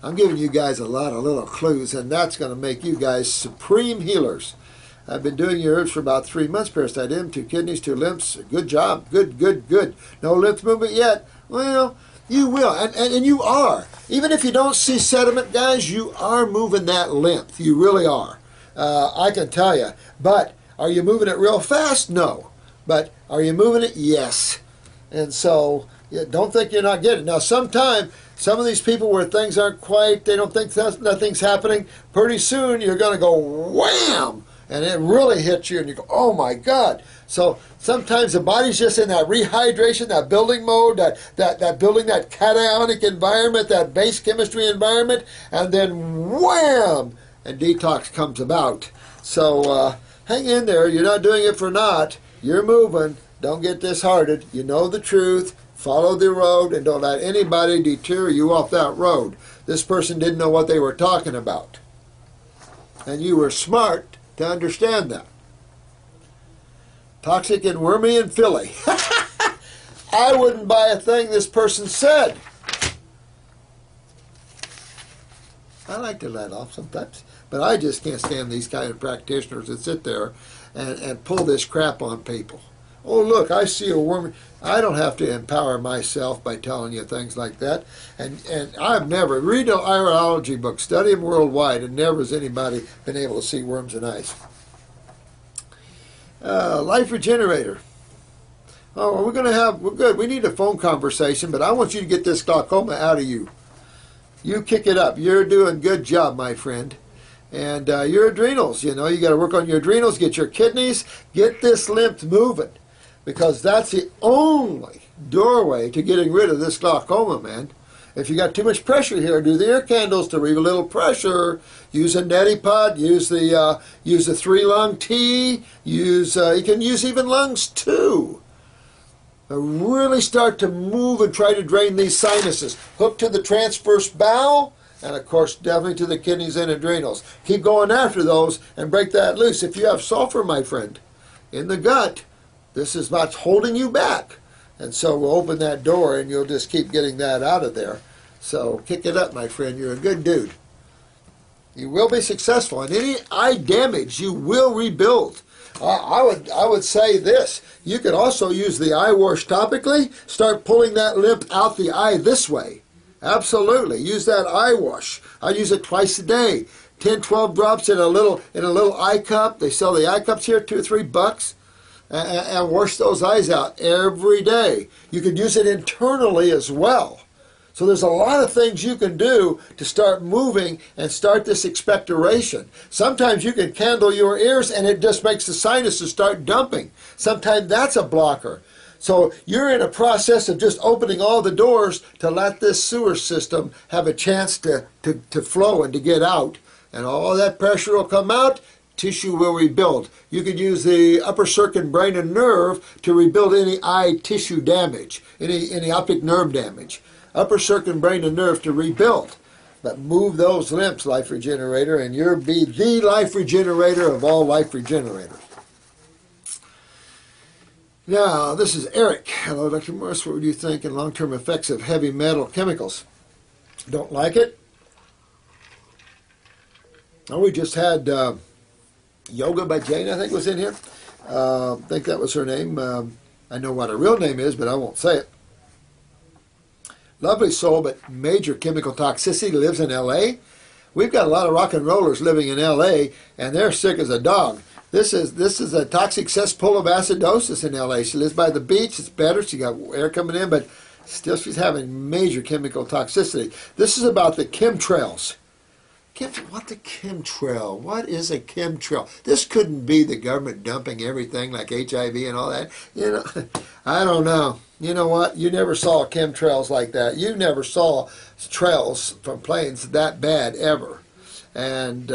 I'm giving you guys a lot of little clues, and that's going to make you guys supreme healers. I've been doing your herbs for about 3 months. Parasitism, 2 kidneys, 2 lymphs. Good job. Good, good, good. No lymph movement yet. Well, you will, and you are. Even if you don't see sediment, guys, you are moving that lymph. You really are. I can tell you. But are you moving it real fast? No. But are you moving it? Yes. And so don't think you're not getting it. Now, sometimes some of these people where things aren't quite, they don't think nothing's happening, pretty soon you're going to go wham! And it really hits you and you go, oh my God. So sometimes the body's just in that rehydration, that building mode, that building that cationic environment, that base chemistry environment, and then wham! And detox comes about. So hang in there. You're not doing it for naught. You're moving. Don't get disheartened. You know the truth. Follow the road and don't let anybody deter you off that road. This person didn't know what they were talking about. And you were smart to understand that. Toxic and wormy and filly. I wouldn't buy a thing this person said. I like to let off sometimes, but I just can't stand these kind of practitioners that sit there and pull this crap on people. Oh, look, I see a worm. I don't have to empower myself by telling you things like that. And I've never, read an iridology book, study them worldwide, and never has anybody been able to see worms in ice. Life Regenerator. Oh, we're good. We need a phone conversation, but I want you to get this glaucoma out of you. You kick it up. You're doing a good job, my friend. And your adrenals, you got to work on your adrenals, get your kidneys, get this lymph moving. Because that's the only doorway to getting rid of this glaucoma, man. If you got too much pressure here, do the air candles to relieve a little pressure. Use a neti pot. Use the 3-lung tea. You can use even lungs 2. Really start to move and try to drain these sinuses. Hook to the transverse bowel, and of course definitely to the kidneys and adrenals. Keep going after those and break that loose. If you have sulfur, my friend, in the gut, this is what's holding you back. And so we'll open that door and you'll just keep getting that out of there. So kick it up, my friend. You're a good dude. You will be successful. And any eye damage, you will rebuild. I would say this. You could also use the eye wash topically. Start pulling that lymph out the eye this way. Absolutely. Use that eye wash. I use it twice a day. 10, 12 drops in a little eye cup. They sell the eye cups here, $2 or $3. And wash those eyes out every day. You could use it internally as well. So there's a lot of things you can do to start moving and start this expectoration. Sometimes you can candle your ears and it just makes the sinuses start dumping. Sometimes that's a blocker. So you're in a process of just opening all the doors to let this sewer system have a chance to flow and to get out. And all that pressure will come out. Tissue will rebuild. You could use the upper circuit brain and nerve to rebuild any eye tissue damage, any optic nerve damage. Upper circuit brain and nerve to rebuild. But move those lymphs, Life Regenerator, and you'll be the Life Regenerator of all Life Regenerators. Now, this is Eric. Hello, Dr. Morse. What would you think in long-term effects of heavy metal chemicals? Don't like it? Oh, we just had Yoga by Jane, I think, was in here. I think that was her name. I know what her real name is, but I won't say it. Lovely soul, but major chemical toxicity, lives in L.A. We've got a lot of rock and rollers living in L.A., and they're sick as a dog. This is a toxic cesspool of acidosis in L.A. She lives by the beach. It's better. She got air coming in, but still she's having major chemical toxicity. This is about the chemtrails. What the chemtrail? What is a chemtrail? This couldn't be the government dumping everything like HIV and all that. I don't know. You know what? You never saw chemtrails like that. You never saw trails from planes that bad ever. And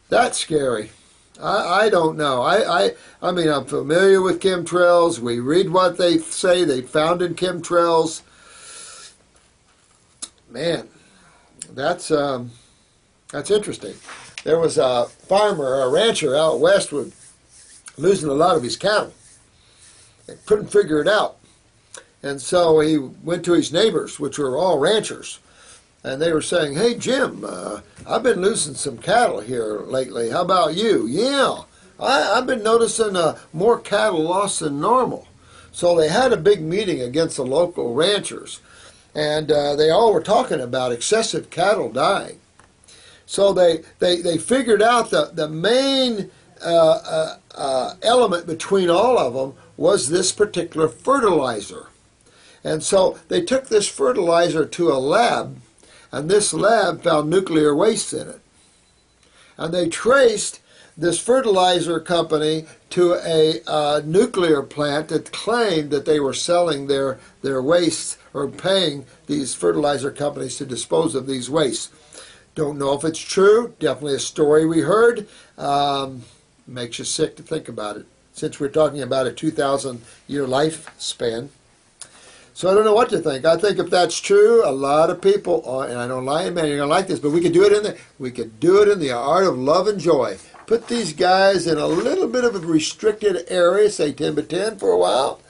that's scary. I don't know. I mean, I'm familiar with chemtrails. We read what they say they found in chemtrails. Man, that's interesting. There was a farmer, a rancher out west, was losing a lot of his cattle. He couldn't figure it out. And so he went to his neighbors, which were all ranchers, and they were saying, "Hey, Jim, I've been losing some cattle here lately. How about you?" "Yeah, I've been noticing more cattle lost than normal." So they had a big meeting against the local ranchers, and they all were talking about excessive cattle dying. So they figured out the main element between all of them was this particular fertilizer. And so they took this fertilizer to a lab, and this lab found nuclear waste in it. And they traced this fertilizer company to a nuclear plant that claimed that they were selling their wastes or paying these fertilizer companies to dispose of these wastes. Don't know if it's true. Definitely a story we heard. Makes you sick to think about it, since we're talking about a 2,000-year lifespan. So I don't know what to think. I think if that's true, a lot of people, and I don't lie, man, you're gonna like this, but we could do it in the art of love and joy. Put these guys in a little bit of a restricted area, say 10x10 for a while,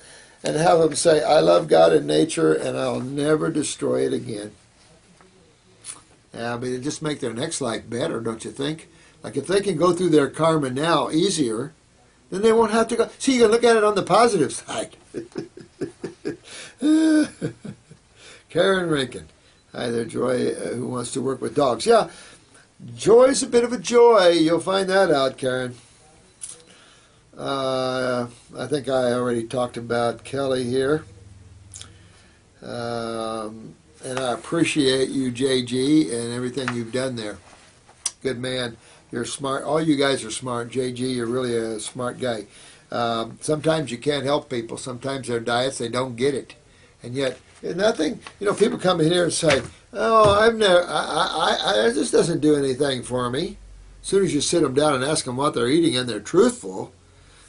and have them say, "I love God and nature, and I'll never destroy it again." Yeah, but it just make their next life better, don't you think? Like if they can go through their karma now easier, then they won't have to go. See, you can look at it on the positive side. Karen Rankin. Hi there, Joy, who wants to work with dogs. Yeah, joy's a bit of a joy. You'll find that out, Karen. I think I already talked about Kelly here. And I appreciate you, JG, and everything you've done there. Good man. You're smart. All you guys are smart. JG, you're really a smart guy. Sometimes you can't help people. Sometimes their diets, they don't get it. And yet, nothing, people come in here and say, "Oh, this doesn't do anything for me." As soon as you sit them down and ask them what they're eating and they're truthful,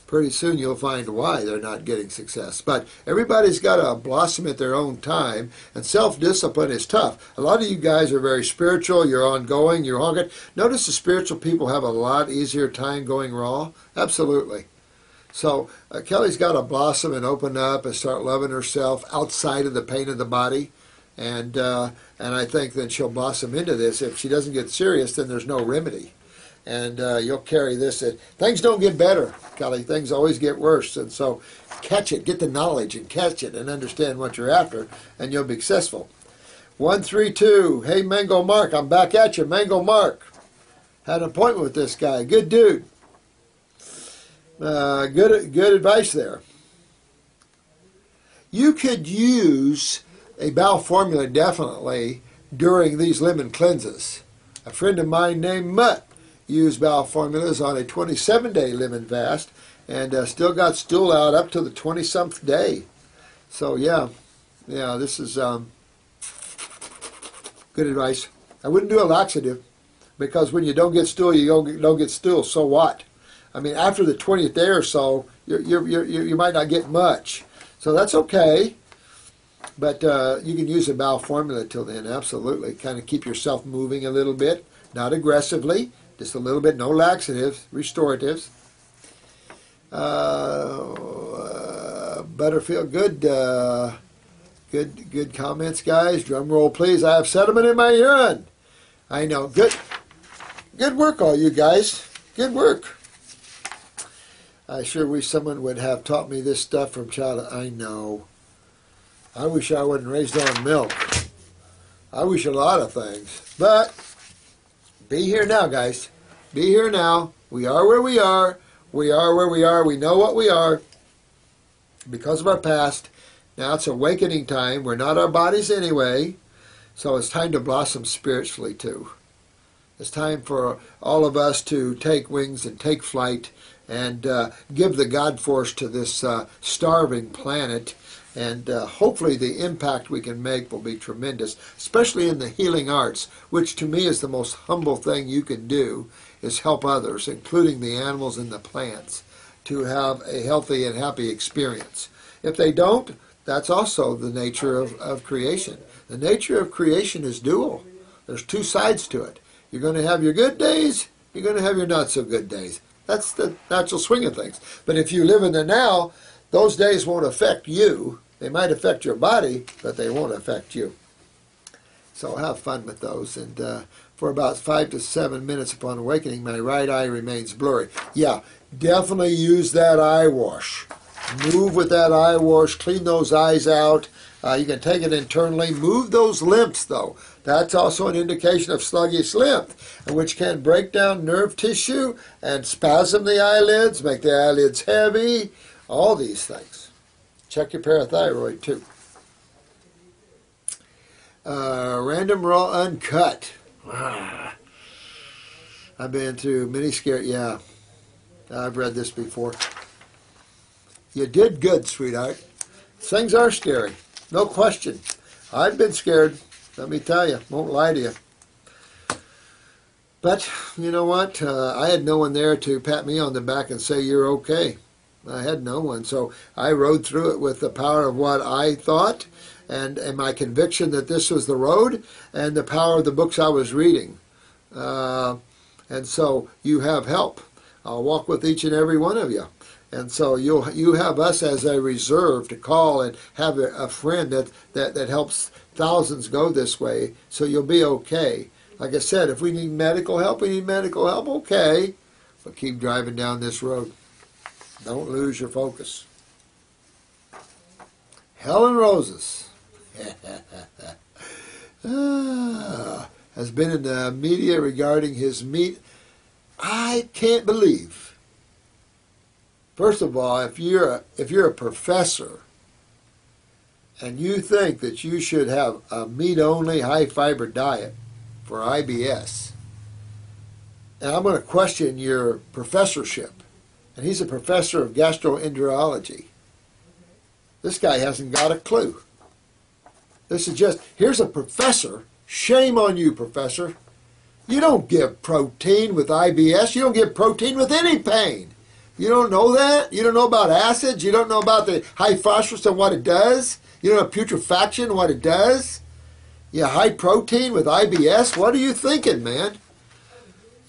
pretty soon you'll find why they're not getting success. But everybody's got to blossom at their own time, and self-discipline is tough. A lot of you guys are very spiritual. You're ongoing. You're hungry. Notice the spiritual people have a lot easier time going raw. Absolutely. So Kelly's got to blossom and open up and start loving herself outside of the pain of the body. And I think that she'll blossom into this. If she doesn't get serious, then there's no remedy. And you'll carry this. Things don't get better, Kelly. Things always get worse. And so catch it. Get the knowledge and catch it and understand what you're after, and you'll be successful. 132. Hey, Mango Mark. I'm back at you. Mango Mark. Had an appointment with this guy. Good dude. Good advice there. You could use a bowel formula definitely during these lemon cleanses. A friend of mine named Mutt used bowel formulas on a 27-day lemon fast and still got stool out up to the 20-something day. So yeah, this is good advice. I wouldn't do a laxative, because when you don't get stool, you don't get stool. So what? I mean, after the 20th day or so, you might not get much. So that's okay. But you can use a bowel formula till then, absolutely. Kind of keep yourself moving a little bit, not aggressively, just a little bit, no laxatives, restoratives. Butterfield, good comments, guys. Drum roll, please. I have sediment in my urine. I know. Good work, all you guys. Good work. I sure wish someone would have taught me this stuff from childhood. I know. I wish I wasn't raised on milk. I wish a lot of things. But be here now, guys. Be here now. We are where we are. We are where we are. We know what we are because of our past. Now it's awakening time. We're not our bodies anyway. So it's time to blossom spiritually too. It's time for all of us to take wings and take flight and give the God force to this starving planet. And hopefully the impact we can make will be tremendous, especially in the healing arts, which to me is the most humble thing you can do, is help others, including the animals and the plants, to have a healthy and happy experience. If they don't, that's also the nature of creation. The nature of creation is dual. There's two sides to it. You're going to have your good days, you're going to have your not so good days. That's the natural swing of things. But if you live in the now, those days won't affect you. They might affect your body, but they won't affect you. So have fun with those. And for about 5 to 7 minutes upon awakening, my right eye remains blurry. Yeah, definitely use that eye wash. Move with that eye wash. Clean those eyes out. You can take it internally. Move those lymphs, though. That's also an indication of sluggish lymph, which can break down nerve tissue and spasm the eyelids, make the eyelids heavy, all these things. Check your parathyroid, too. Random Raw Uncut. I've been through many scare. Yeah, I've read this before. You did good, sweetheart. Things are scary, no question. I've been scared, let me tell you. Won't lie to you. But you know what? I had no one there to pat me on the back and say you're okay. I had no one, so I rode through it with the power of what I thought, and my conviction that this was the road, and the power of the books I was reading. And so you have help. I'll walk with each and every one of you. And so you have us as a reserve to call and have a friend that helps thousands go this way, so you'll be okay. Like I said, if we need medical help, we need medical help, okay. But keep driving down this road. Don't lose your focus. Helen Roses has been in the media regarding his meat. I can't believe. First of all, if you're a professor and you think that you should have a meat-only, high-fiber diet for IBS, and I'm going to question your professorship, and he's a professor of gastroenterology. This guy hasn't got a clue. This is just, here's a professor. Shame on you, professor. You don't give protein with IBS. You don't give protein with any pain. You don't know that? You don't know about acids? You don't know about the high phosphorus and what it does? You don't know putrefaction and what it does? Yeah, high protein with IBS? What are you thinking, man?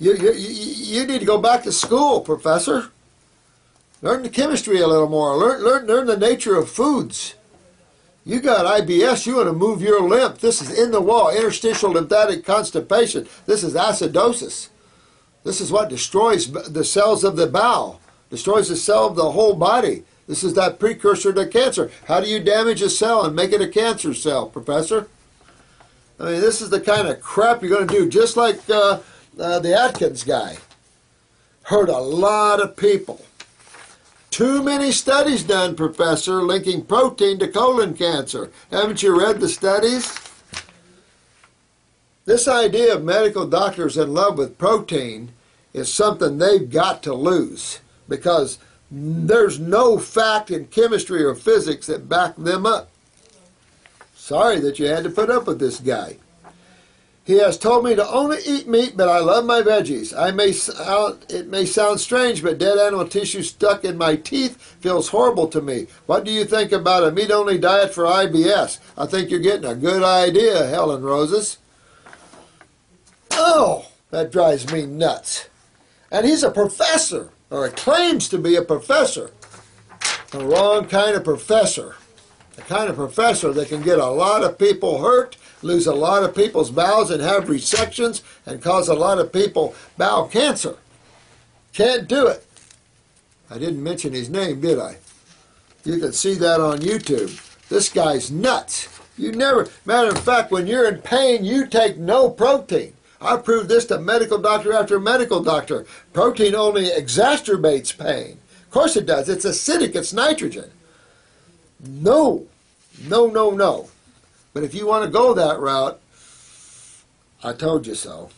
You need to go back to school, professor. Learn the chemistry a little more. Learn the nature of foods. You got IBS, you want to move your lymph. This is in the wall, interstitial lymphatic constipation. This is acidosis. This is what destroys the cells of the bowel, destroys the cell of the whole body. This is that precursor to cancer. How do you damage a cell and make it a cancer cell, professor? I mean, this is the kind of crap you're going to do, just like the Atkins guy. Hurt a lot of people. Too many studies done, professor, linking protein to colon cancer. Haven't you read the studies? This idea of medical doctors in love with protein is something they've got to lose, because there's no fact in chemistry or physics that back them up. Sorry that you had to put up with this guy. He has told me to only eat meat, but I love my veggies. It may sound strange, but dead animal tissue stuck in my teeth feels horrible to me. What do you think about a meat-only diet for IBS? I think you're getting a good idea, Helen Roses. Oh, that drives me nuts. And he's a professor, or claims to be a professor. The wrong kind of professor. The kind of professor that can get a lot of people hurt, lose a lot of people's bowels and have resections and cause a lot of people bowel cancer. Can't do it. I didn't mention his name, did I? You can see that on YouTube. This guy's nuts. Matter of fact, when you're in pain, you take no protein. I proved this to medical doctor after medical doctor. Protein only exacerbates pain. Of course it does. It's acidic. It's nitrogen. No. But if you want to go that route, I told you so.